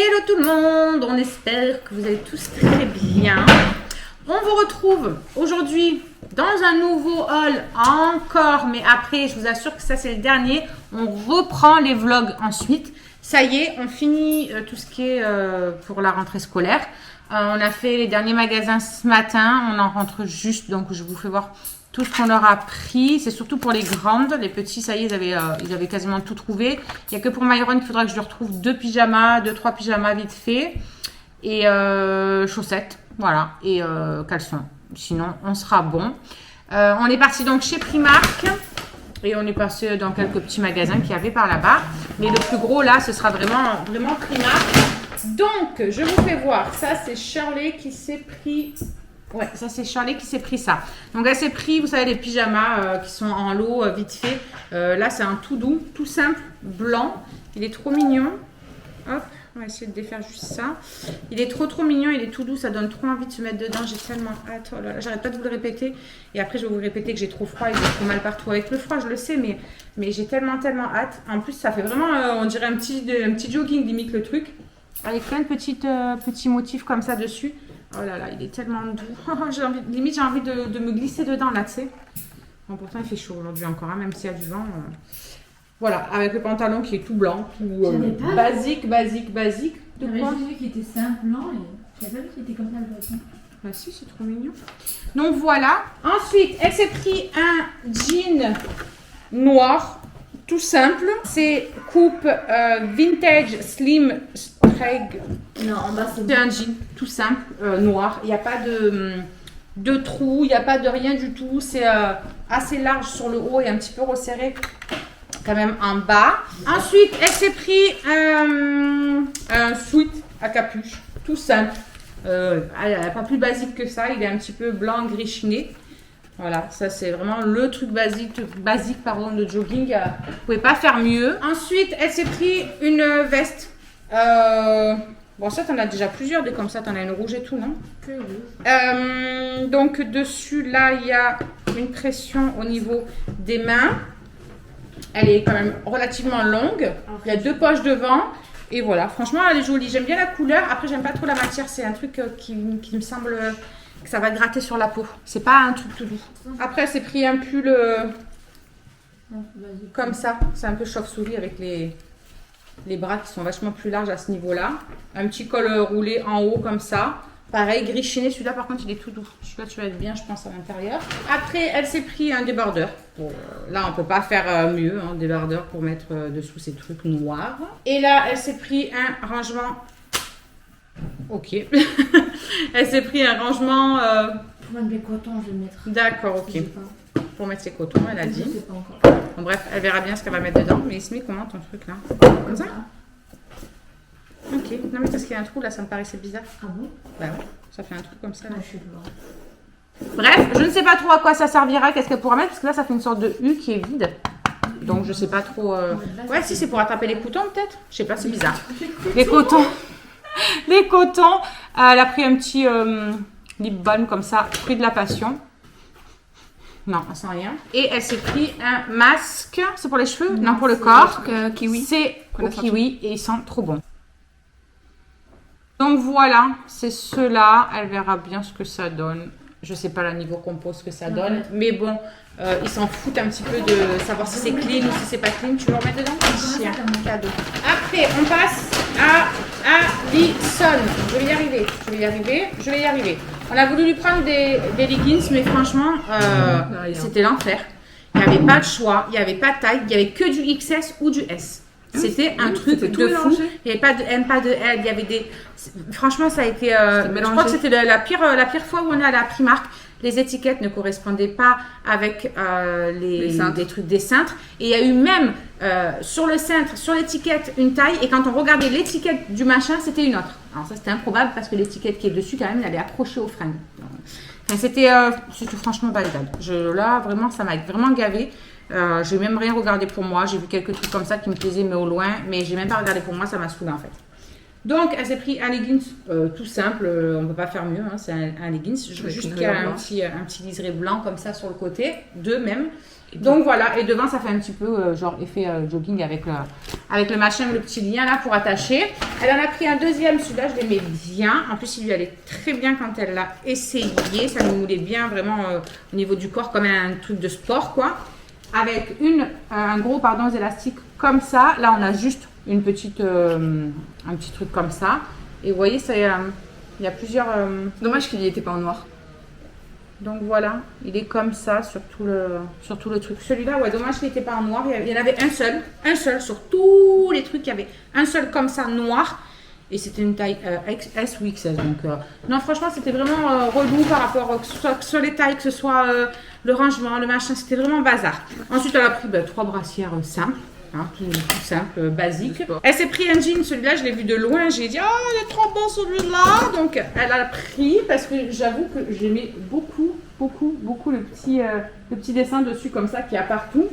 Hello tout le monde, on espère que vous allez tous très bien. On vous retrouve aujourd'hui dans un nouveau haul encore, mais après, je vous assure que ça c'est le dernier. On reprend les vlogs ensuite. Ça y est, on finit tout ce qui est pour la rentrée scolaire. On a fait les derniers magasins ce matin, on en rentre juste, donc je vous fais voir tout ce qu'on leur a pris. C'est surtout pour les grandes, les petits, ça y est, ils avaient quasiment tout trouvé. Il n'y a que pour Myron qu'il faudra que je lui retrouve 2 3 pyjamas vite fait. Et chaussettes, voilà, et caleçons. Sinon, on sera bon. On est parti donc chez Primark. Et on est passé dans quelques petits magasins qu'il y avait par là-bas. Mais le plus gros, là, ce sera vraiment Primark. Donc, je vous fais voir. Ça, c'est Shirley qui s'est pris... Ouais, ça, c'est Shirley qui s'est pris ça. Donc, elle s'est pris, vous savez, les pyjamas qui sont en lot, vite fait. Là, c'est un tout doux, tout simple, blanc. Il est trop mignon. Hop, on va essayer de défaire juste ça. Il est trop mignon, il est tout doux, ça donne trop envie de se mettre dedans. J'ai tellement hâte. Oh là là, j'arrête pas de vous le répéter. Et après, je vais vous répéter que j'ai trop froid et que j'ai trop mal partout avec le froid, je le sais, mais j'ai tellement hâte. En plus, ça fait vraiment, on dirait un petit jogging, limite le truc. Avec plein de petits motifs comme ça dessus. Oh là là, il est tellement doux. Limite, j'ai envie de me glisser dedans là, tu sais. Bon, pourtant, il fait chaud aujourd'hui encore, hein, même s'il y a du vent. Voilà, avec le pantalon qui est tout blanc, tout basique. De quoi j'ai vu qu'il était simple, blanc, et j'avais pas vu qu'il était comme ça le bâton. Bah si, c'est trop mignon. Donc voilà. Ensuite, elle s'est pris un jean noir, tout simple. C'est coupe vintage slim strag. Non, en bas c'est un jean tout simple, noir. Il n'y a pas de trous, il n'y a pas de rien du tout. C'est assez large sur le haut et un petit peu resserré quand même en bas. Ensuite, elle s'est pris un sweat à capuche, tout simple. Pas plus basique que ça. Il est un petit peu blanc gris chiné. Voilà, ça c'est vraiment le truc basique de jogging. Vous pouvez pas faire mieux. Ensuite, elle s'est pris une veste. Bon, ça, t'en as déjà plusieurs, des comme ça, t'en as une rouge et tout, non? Que rouge. Donc, dessus, là, il y a une pression au niveau des mains. Elle est quand même relativement longue. Il y a 2 poches devant. Et voilà, franchement, elle est jolie. J'aime bien la couleur. Après, j'aime pas trop la matière. C'est un truc qui me semble que ça va gratter sur la peau. C'est pas un truc tout doux. Après, elle s'est pris un pull comme ça. C'est un peu chauve-souris avec les bras qui sont vachement plus larges à ce niveau-là. Un petit col roulé en haut comme ça. Pareil, gris chiné. Celui-là, par contre, il est tout doux. Celui-là, tu vas être bien, je pense, à l'intérieur. Après, elle s'est pris un débardeur. Bon, là, on peut pas faire mieux, hein, débardeur pour mettre dessous ces trucs noirs. Et là, elle s'est pris un rangement. Ok. Elle s'est pris un rangement. Pour mettre mes cotons, je vais le mettre. D'accord, ok. Pour mettre ses cotons, elle a dit. Je sais pas encore. Bon, bref, elle verra bien ce qu'elle va mettre dedans. Mais il se met comment ton truc là? Comme ça? Ok. Non, mais parce qu'il y a un trou là, ça me paraissait bizarre. Ah bon? Bah ouais, ça fait un trou comme ça. Là. Ah, je sais pas. Bref, je ne sais pas trop à quoi ça servira, qu'est-ce qu'elle pourra mettre, parce que là, ça fait une sorte de U qui est vide. Donc, je sais pas trop. Ouais, si, c'est pour attraper les boutons, peut-être. Je sais pas, c'est bizarre. Les cotons. Les cotons. Elle a pris un petit lip balm comme ça, fruit de la passion. Non, on sent rien. Et elle s'est pris un masque. C'est pour les cheveux? Non, pour le corps. Kiwi. C'est au kiwi et il sent trop bon. Donc voilà, c'est ceux-là. Elle verra bien ce que ça donne. Je sais pas le niveau compo ce que ça donne. Mais bon, ils s'en foutent un petit peu de savoir si c'est clean ou si c'est pas clean. Tu veux le remettre dedans? Tiens, cadeau. Après, on passe à Alison. Je vais y arriver. On a voulu lui prendre des leggings, mais franchement, c'était l'enfer. Il n'y avait pas de choix, il n'y avait pas de taille, il n'y avait que du XS ou du S. C'était un truc de fou. Il n'y avait pas de M, pas de L. Il y avait des. Franchement, ça a été. Je crois que c'était la pire fois où on est allé à Primark. Les étiquettes ne correspondaient pas avec des trucs des cintres. Et il y a eu même sur le cintre, sur l'étiquette, une taille. Et quand on regardait l'étiquette du machin, c'était une autre. Alors ça, c'était improbable parce que l'étiquette qui est dessus, quand même, elle est accrochée aux fringues. Enfin, c'était franchement validable. Là, vraiment, ça m'a vraiment gavé. J'ai même rien regardé pour moi. J'ai vu quelques trucs comme ça qui me plaisaient, mais au loin. Mais j'ai même pas regardé pour moi. Ça m'a saoulé en fait. Donc, elle s'est pris un leggings tout simple. On ne peut pas faire mieux. Hein, c'est un leggings. Juste qu'il y a un petit liseré blanc comme ça sur le côté. 2 même. Donc voilà, et devant ça fait un petit peu genre effet jogging avec le machin, le petit lien là pour attacher. Elle en a pris un deuxième, celui-là je l'aimais bien. En plus il lui allait très bien quand elle l'a essayé, ça nous moulait bien vraiment au niveau du corps comme un truc de sport quoi. Avec un gros élastique comme ça, là on a juste une petite, un petit truc comme ça. Et vous voyez, il y a plusieurs... Dommage qu'il n'y était pas en noir. Donc voilà, il est comme ça sur tout le truc. Celui-là, ouais, dommage qu'il n'était pas en noir. Il y en avait un seul sur tous les trucs. Il y avait un seul comme ça, noir. Et c'était une taille XS ou XS. Donc, non, franchement, c'était vraiment relou par rapport que ce soit sur les tailles, que ce soit le rangement, le machin. C'était vraiment bazar. Ensuite, elle a pris 3 brassières simples. Hein, tout simple, basique. Elle s'est pris un jean, celui-là je l'ai vu de loin, j'ai dit oh il est trop beau celui-là, donc elle a pris parce que j'avoue que j'aimais beaucoup le petit dessin dessus comme ça qu'il y a partout,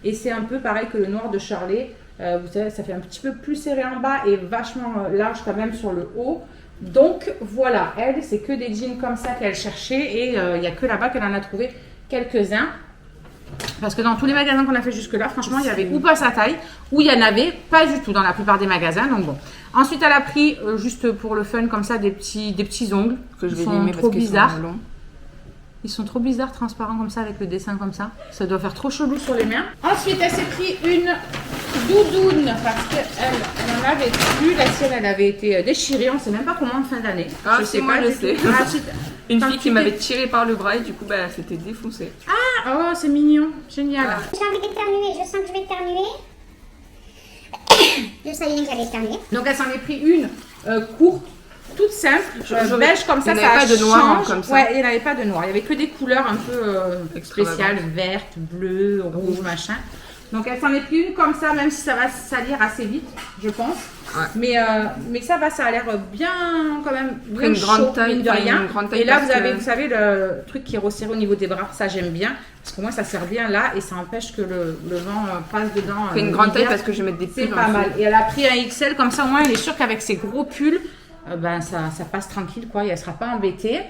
et c'est un peu pareil que le noir de Shirley, vous savez ça fait un petit peu plus serré en bas et vachement large quand même sur le haut. Donc voilà, elle c'est que des jeans comme ça qu'elle cherchait, et il n'y a que là-bas qu'elle en a trouvé quelques-uns. Parce que dans tous les magasins qu'on a fait jusque là, franchement, il y avait ou pas sa taille, ou il y en avait pas du tout dans la plupart des magasins. Donc bon. Ensuite, elle a pris juste pour le fun comme ça des petits ongles que je vais aimer trop bizarres. Ils sont trop bizarres, transparents comme ça avec le dessin comme ça. Ça doit faire trop chelou sur les mains. Ensuite, elle s'est pris une doudoune parce qu'elle n'en avait plus. La sienne, elle avait été déchirée. On ne sait même pas comment en fin d'année. Ah, je sais pas, je sais. Ensuite, une fille qui m'avait tiré par le bras et du coup, elle s'était défoncée. Ah, oh, c'est mignon. Génial. Ah. J'ai envie d'éternuer, je sens que je vais éternuer. Je savais bien que j'allais éternuer. Donc, elle s'en est pris une courte, toute simple, beige comme ça. Il n'y avait pas de noir comme ça. Ouais, il n'y avait pas de noir. Il n'y avait que des couleurs un peu spéciales, vertes, bleues, rouges, machin. Donc, elle s'en est pris une comme ça, même si ça va salir assez vite, je pense. Ouais. Mais ça va, ça a l'air bien quand même bien une chaud, grande taille, de rien. Une grande taille. Et là, vous savez, le truc qui est resserré au niveau des bras, ça j'aime bien. Parce que moi, ça sert bien là et ça empêche que le vent passe dedans. Une grande taille parce que je vais mettre des pulls. C'est pas mal. Et elle a pris un XL, comme ça au moins elle est sûre qu'avec ses gros pulls, ça passe tranquille quoi, et elle ne sera pas embêtée.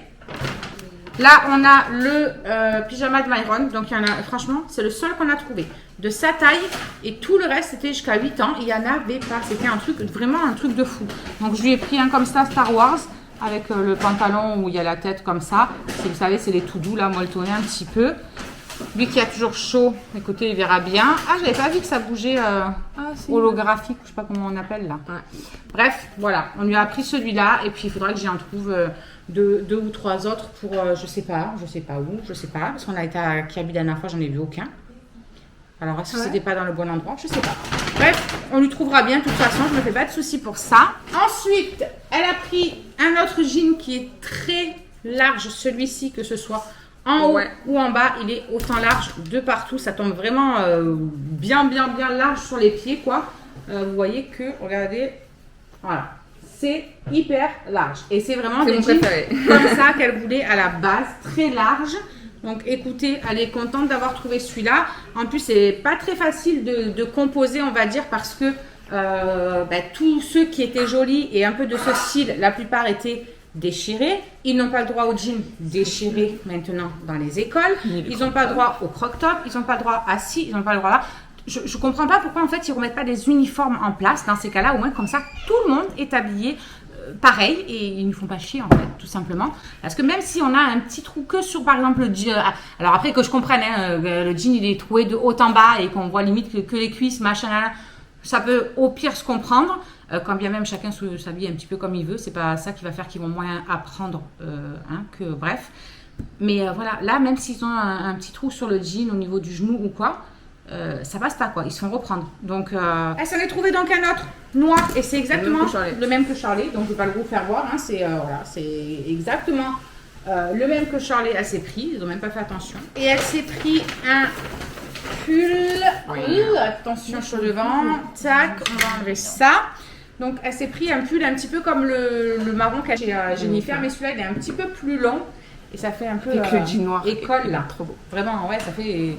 Là, on a le pyjama de Myron. Donc, il y en a, franchement, c'est le seul qu'on a trouvé de sa taille. Et tout le reste, c'était jusqu'à 8 ans. Il n'y en avait pas. C'était vraiment un truc de fou. Donc, je lui ai pris un comme ça, Star Wars, avec le pantalon où il y a la tête comme ça. Si vous savez, c'est les tout doux, là, molletonnés un petit peu. Lui qui a toujours chaud, écoutez, il verra bien. Ah, je n'avais pas vu que ça bougeait holographique, je ne sais pas comment on appelle là. Ouais. Bref, voilà, on lui a pris celui-là. Et puis, il faudra que j'en trouve... deux ou trois autres pour je sais pas où, parce qu'on a été à Kiabi la dernière fois, j'en ai vu aucun. Alors est-ce que c'était pas dans le bon endroit, je sais pas. Bref, on lui trouvera bien de toute façon, je me fais pas de soucis pour ça. Ensuite, elle a pris un autre jean qui est très large, celui-ci, que ce soit en haut ou en bas, il est autant large de partout, ça tombe vraiment bien large sur les pieds quoi. Vous voyez que, regardez, voilà. C'est hyper large. Et c'est vraiment des jeans comme ça qu'elle voulait à la base, très large. Donc écoutez, elle est contente d'avoir trouvé celui-là. En plus, c'est pas très facile de composer, on va dire, parce que tous ceux qui étaient jolis et un peu de ce style, la plupart étaient déchirés. Ils n'ont pas le droit aux jeans déchirés maintenant dans les écoles. Ils n'ont pas le droit au croc-top. Ils n'ont pas le droit à ci, ils n'ont pas le droit là. Je ne comprends pas pourquoi en fait ils ne remettent pas des uniformes en place dans ces cas-là, au moins comme ça tout le monde est habillé pareil et ils ne font pas chier en fait tout simplement. Parce que même si on a un petit trou que sur par exemple le jean, alors après que je comprenne le jean il est troué de haut en bas et qu'on voit limite que les cuisses machin là, ça peut au pire se comprendre. Quand bien même chacun s'habille un petit peu comme il veut, c'est pas ça qui va faire qu'ils vont moins apprendre que bref. Mais voilà, là même s'ils ont un petit trou sur le jean au niveau du genou ou quoi, ça passe pas quoi, ils se font reprendre. Donc elle s'en est trouvée donc un autre noir et c'est exactement le même que Charlie, donc je vais pas le vous faire voir, c'est exactement le même que Charlie. Elle s'est pris, ils ont même pas fait attention. Et elle s'est pris un pull, attention chaud devant, tac, on va enlever ça. Donc elle s'est pris un pull un petit peu comme le marron qu'a chez Jennifer, mais celui-là il est un petit peu plus long et ça fait un peu avec le jean noir école là, trop beau. Vraiment ça fait...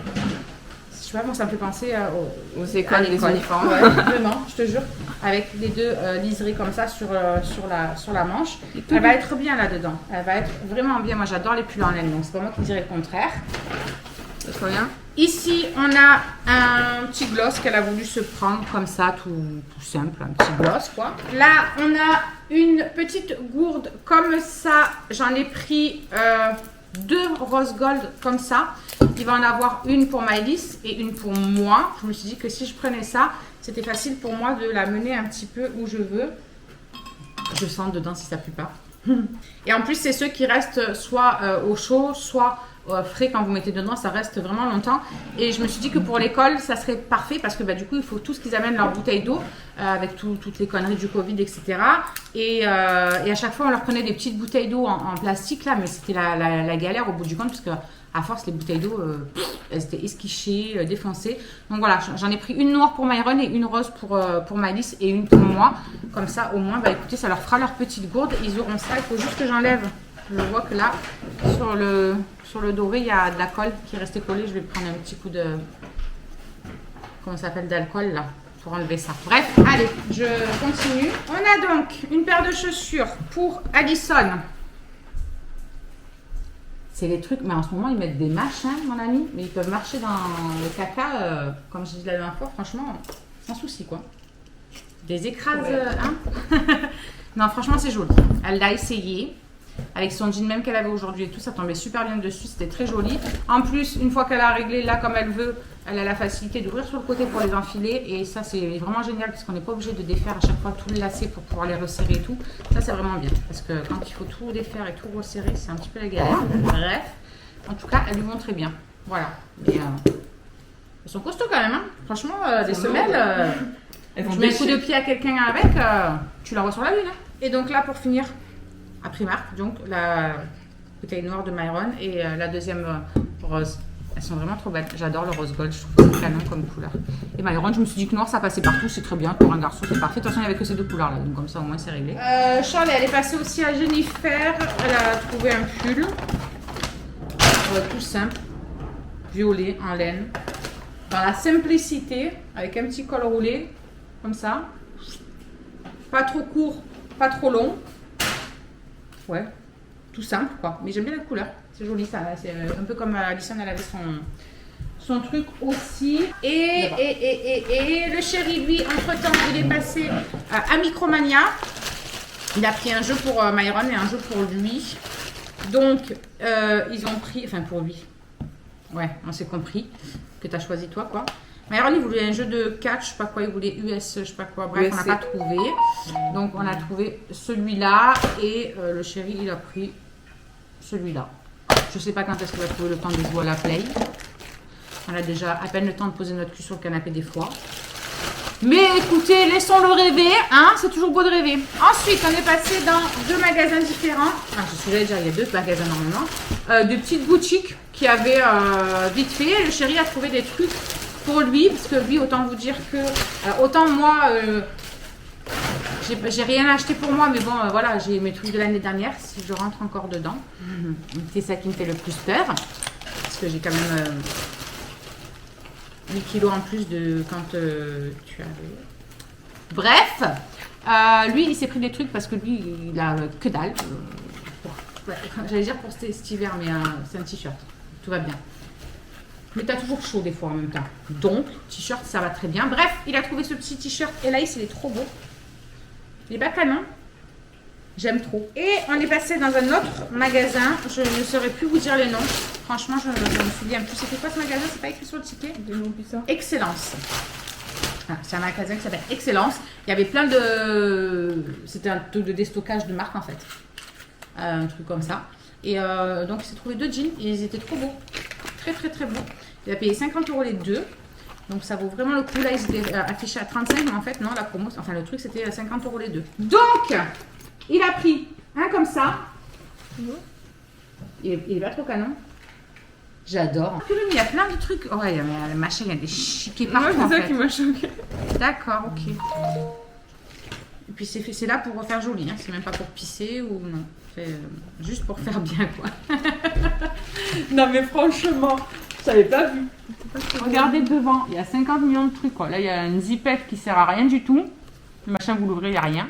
Je sais pas, moi ça me fait penser aux écoles, les uniformes. Ouais, vraiment, je te jure. Avec les deux liserés comme ça sur la manche. Elle va être bien là-dedans. Elle va être vraiment bien. Moi j'adore les pulls en laine, donc c'est pas moi qui dirais le contraire. C'est trop bien. Ici, on a un petit gloss qu'elle a voulu se prendre comme ça, tout simple, un petit gloss quoi. Là, on a une petite gourde comme ça. J'en ai pris 2 rose gold comme ça. Il va en avoir une pour Maëlys et une pour moi. Je me suis dit que si je prenais ça, c'était facile pour moi de la mener un petit peu où je veux. Je sens dedans si ça pue pas. Et en plus, c'est ceux qui restent soit au chaud, soit frais quand vous mettez dedans, ça reste vraiment longtemps. Et je me suis dit que pour l'école, ça serait parfait parce que du coup, il faut tous qu'ils amènent leur bouteille d'eau avec toutes les conneries du Covid, etc. Et à chaque fois, on leur prenait des petites bouteilles d'eau en plastique là, mais c'était la galère au bout du compte parce que à force, les bouteilles d'eau, elles étaient esquichées, défoncées. Donc voilà, j'en ai pris une noire pour Myron et une rose pour Maëlys et une pour moi. Comme ça, au moins, écoutez, ça leur fera leur petite gourde. Ils auront ça. Il faut juste que j'enlève. Je vois que là, sur le doré, il y a de la colle qui est restée collée. Je vais prendre un petit coup de... Comment ça s'appelle, d'alcool là, pour enlever ça. Bref, allez, je continue. On a donc une paire de chaussures pour Addison. C'est les trucs, mais en ce moment, ils mettent des machins, mon ami. Mais ils peuvent marcher dans le caca, comme je dis la dernière fois, franchement, sans souci, quoi. Des écrases, hein. Non, franchement, c'est joli. Elle l'a essayé. Avec son jean même qu'elle avait aujourd'hui et tout, ça tombait super bien dessus, c'était très joli. En plus, une fois qu'elle a réglé là comme elle veut, elle a la facilité d'ouvrir sur le côté pour les enfiler. Et ça, c'est vraiment génial parce qu'on n'est pas obligé de défaire à chaque fois tout le lacet pour pouvoir les resserrer et tout. Ça, c'est vraiment bien parce que quand il faut tout défaire et tout resserrer, c'est un petit peu la galère. Bref, en tout cas, elles lui vont très bien. Voilà. Et, elles sont costauds quand même, hein. Franchement, des semelles, tu mets un coup de pied à quelqu'un avec, tu la vois sur la lune. Hein. Et donc là, pour finir, à Primark, donc la bouteille noire de Myron et la deuxième rose. Elles sont vraiment trop belles. J'adore le rose gold, je trouve que c'est canon comme couleur. Et Myron, je me suis dit que noir ça passait partout, c'est très bien. Pour un garçon, c'est parfait. De toute façon, il n'y avait que ces 2 couleurs là, donc comme ça au moins c'est réglé. Charles, elle est passée aussi à Jennifer. Elle a trouvé un pull tout simple, violet en laine, dans la simplicité, avec un petit col roulé, comme ça. Pas trop court, pas trop long. Ouais, tout simple quoi, mais j'aime bien la couleur, c'est joli ça, c'est un peu comme Alison, elle avait son truc aussi. Et le chéri, lui, entre temps, il est passé à Micromania. Il a pris un jeu pour Myron et un jeu pour lui. Donc, ils ont pris, enfin pour lui, ouais, on s'est compris, que tu as choisi toi quoi. Myron, il voulait un jeu de catch, je sais pas quoi, il voulait US, je sais pas quoi. Bref, on n'a pas trouvé. Donc, on a trouvé celui-là et le chéri, il a pris celui-là. Je sais pas quand est-ce qu'il va trouver le temps de jouer à la play. On a déjà à peine le temps de poser notre cul sur le canapé des fois. Mais écoutez, laissons-le rêver, hein, c'est toujours beau de rêver. Ensuite, on est passé dans 2 magasins différents. Ah, je suis là déjà, il y a 2 magasins normalement. Des petites boutiques qui avaient vite fait. Le chéri a trouvé des trucs pour lui, parce que lui, autant vous dire que, autant moi, j'ai rien acheté pour moi, mais bon, voilà, j'ai mes trucs de l'année dernière, si je rentre encore dedans. C'est ça qui me fait le plus peur, parce que j'ai quand même 8 kilos en plus de quand tu avais... Bref, lui, il s'est pris des trucs, parce que lui, il a que dalle. J'allais dire pour cet hiver, mais c'est un t-shirt, tout va bien. Mais t'as toujours chaud des fois en même temps. Donc, t-shirt, ça va très bien. Bref, il a trouvé ce petit t-shirt. Et là, il est trop beau. Il est pas canon. J'aime trop. Et on est passé dans un autre magasin. Je ne saurais plus vous dire les noms. Franchement, je me souviens plus. C'était quoi ce magasin? C'est pas écrit sur le ticket. Excellence. Ah, c'est un magasin qui s'appelle Excellence. Il y avait plein de... C'était un truc de déstockage de marque en fait. Un truc comme ça. Et donc, il s'est trouvé 2 jeans. Et ils étaient trop beaux. Très très très beau. Il a payé 50 € les 2. Donc ça vaut vraiment le coup. Là, ils étaient affichés à 35. Mais en fait, non, la promo, enfin le truc, c'était 50 € les 2. Donc, il a pris un comme ça. Il est pas trop canon. J'adore. Il y a plein de trucs. Oh, ouais, mais machin, il y a des chiquets partout. Ouais, c'est ça qui m'a choqué. D'accord, ok. Et puis c'est là pour faire joli. Hein. C'est même pas pour pisser ou non. C'est juste pour faire bien, quoi. Non, mais franchement, je n'avais pas vu. Regardez devant, il y a 50 millions de trucs, quoi. Là, il y a une zipette qui sert à rien du tout. Le machin, vous l'ouvrez, il n'y a rien.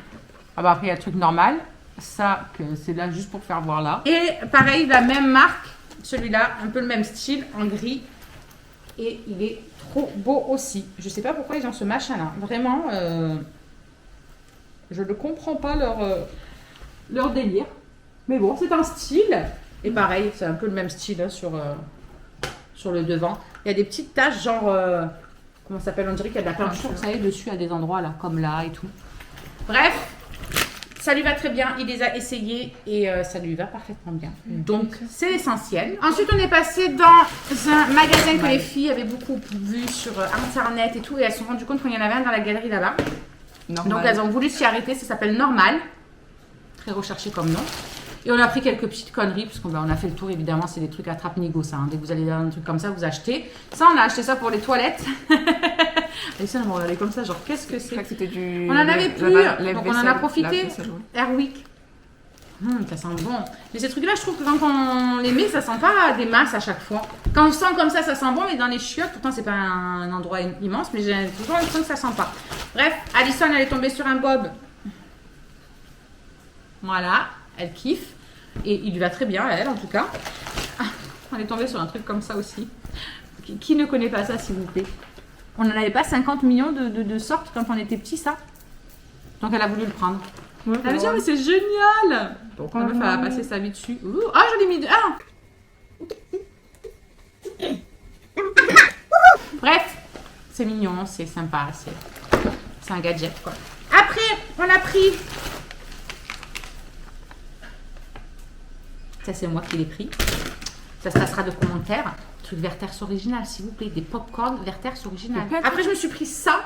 Ah bah après, il y a le truc normal. Ça, c'est là juste pour faire voir là. Et pareil, la même marque, celui-là, un peu le même style, en gris. Et il est trop beau aussi. Je sais pas pourquoi ils ont ce machin-là. Vraiment, je ne comprends pas leur délire. Mais bon, c'est un style. Et pareil, c'est un peu le même style hein, sur le devant. Il y a des petites taches genre... comment ça s'appelle? On dirait qu'il y a de la peinture, vous savez, dessus à des endroits là, comme là et tout. Bref, ça lui va très bien. Il les a essayés et ça lui va parfaitement bien. Donc, c'est l'essentiel. Ensuite, on est passé dans un magasin que les filles avaient beaucoup vu sur Internet et tout. Et elles se sont rendues compte qu'il y en avait un dans la galerie là-bas. Donc, elles ont voulu s'y arrêter. Ça s'appelle Normal. Très recherché comme nom. Et on a pris quelques petites conneries, parce qu'on a fait le tour, évidemment, c'est des trucs à trappe-nigo, ça. Hein. Dès que vous allez dans un truc comme ça, vous achetez. Ça, on a acheté ça pour les toilettes. Et ça, on va regarder comme ça, genre, qu'est-ce que c'est? Du... On en avait plus, donc on en a profité. Airwick. Ça sent bon. Mais ces trucs-là, je trouve que quand on les met, ça sent pas des masses à chaque fois. Quand on sent comme ça sent bon, mais dans les chiottes, pourtant, c'est pas un endroit immense, mais j'ai toujours l'impression que ça sent pas. Bref, Alison, elle est tombée sur un bob. Voilà. Elle kiffe et il lui va très bien, elle en tout cas. Ah, on est tombé sur un truc comme ça aussi. Qui ne connaît pas ça, s'il vous plaît? On n'en avait pas 50 millions de sortes quand on était petit, ça. Donc elle a voulu le prendre. Ouais, elle a dit, mais c'est génial! Donc la meuf, elle a passé sa vie dessus. Ah, j'en ai mis deux. Ah! Bref, c'est mignon, c'est sympa, c'est un gadget quoi. Après, on a pris. Ça, c'est moi qui l'ai pris. Ça se passera de commentaires. Truc Werther's original, s'il vous plaît. Des popcorn Werther's original. Après, je me suis pris ça.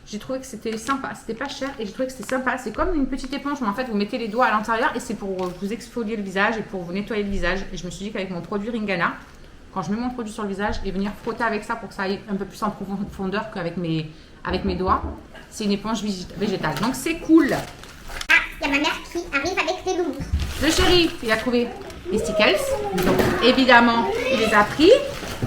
J'ai trouvé que c'était sympa. C'était pas cher et j'ai trouvé que c'était sympa. C'est comme une petite éponge où en fait, vous mettez les doigts à l'intérieur et c'est pour vous exfolier le visage et pour vous nettoyer le visage. Et je me suis dit qu'avec mon produit Ringana, quand je mets mon produit sur le visage et venir frotter avec ça pour que ça aille un peu plus en profondeur qu'avec mes doigts, c'est une éponge végétale. Donc, c'est cool. Ah, il y a ma mère qui arrive avec des loulous. Le chéri, il a trouvé les stickers. Donc, évidemment, il les a pris.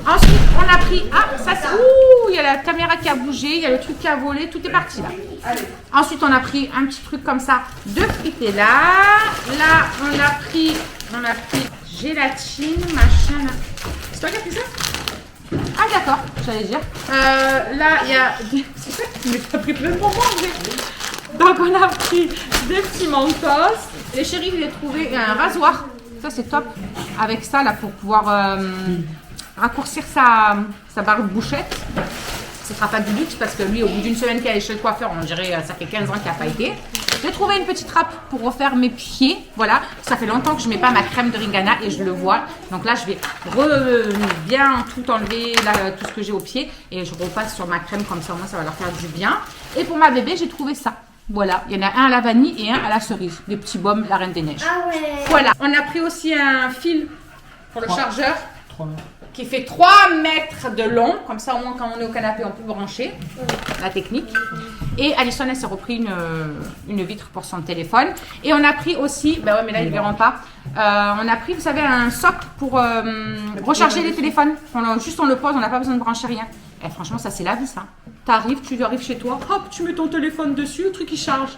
Ensuite, on a pris... Ah, ça c'est... Ouh, il y a la caméra qui a bougé, il y a le truc qui a volé, tout est parti là. Allez. Ensuite, on a pris un petit truc comme ça de frites là. Là, on a pris gélatine, machin. Là. C'est toi qui as pris ça? Ah d'accord, j'allais dire. Là, il y a... C'est ça que tu m'as pris plein de bonbons, donc on a pris des petits mentos. Les chéris, il a trouvé un rasoir. Ça c'est top. Avec ça là pour pouvoir raccourcir sa barre de bouchette. Ce sera pas du luxe parce que lui au bout d'une semaine qu'il est chez le coiffeur, on dirait ça fait 15 ans qu'il n'a pas été. J'ai trouvé une petite trappe pour refaire mes pieds. Voilà, ça fait longtemps que je ne mets pas ma crème de Ringana et je le vois. Donc là je vais bien tout enlever là, tout ce que j'ai au pied et je repasse sur ma crème comme ça au moins ça va leur faire du bien. Et pour ma bébé j'ai trouvé ça. Voilà, il y en a un à la vanille et un à la cerise. Des petits baumes, la Reine des Neiges. Ah ouais. Voilà, on a pris aussi un fil pour le chargeur qui fait 3 mètres de long. Comme ça, au moins, quand on est au canapé, on peut brancher la technique. Et Alison, elle s'est repris une vitre pour son téléphone. Et on a pris aussi, bah ouais, mais là, ils ne verront pas. On a pris, vous savez, un socle pour recharger les téléphones. Juste, on le pose, on n'a pas besoin de brancher rien. Et franchement, ça, c'est la vie, ça. Tu arrives chez toi, hop, tu mets ton téléphone dessus, le truc, il charge.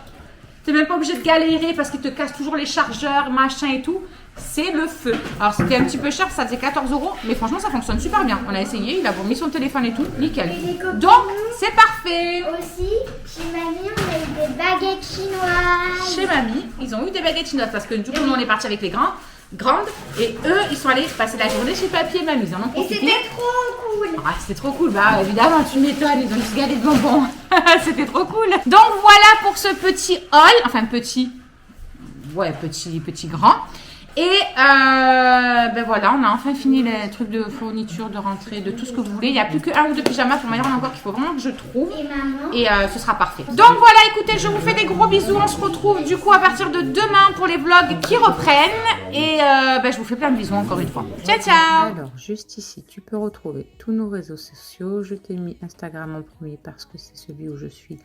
Tu n'es même pas obligé de galérer parce qu'il te casse toujours les chargeurs, machin et tout. C'est le feu. Alors, c'était un petit peu cher, ça faisait 14 €, mais franchement, ça fonctionne super bien. On a essayé, il a mis son téléphone et tout, nickel. Donc, c'est parfait. Aussi, chez mamie, on a eu des baguettes chinoises. Chez mamie, ils ont eu des baguettes chinoises parce que du coup, nous, on est parti avec les grandes. Et eux, ils sont allés passer la journée chez Papy et Mamie. Ils en ont profité. Et c'était trop cool. Ah, c'était trop cool. Bah, évidemment, tu m'étonnes. Ils ont juste gagné de bonbons. C'était trop cool. Donc, voilà pour ce petit haul. Enfin, petit grand. Et ben voilà, on a enfin fini les trucs de fourniture, de rentrée, de tout ce que vous voulez. Il n'y a plus que 1 ou 2 pyjamas pour Maïron encore qu'il faut vraiment que je trouve. Et ce sera parfait. Donc voilà, écoutez, je vous fais des gros bisous. On se retrouve du coup à partir de demain pour les vlogs qui reprennent. Et ben, je vous fais plein de bisous encore une fois. Ciao, ciao. Alors, juste ici, tu peux retrouver tous nos réseaux sociaux. Je t'ai mis Instagram en premier parce que c'est celui où je suis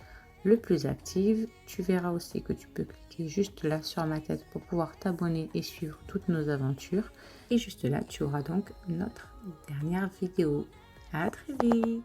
le plus active. Tu verras aussi que tu peux cliquer juste là sur ma tête pour pouvoir t'abonner et suivre toutes nos aventures. Et juste là, tu auras donc notre dernière vidéo. À très vite!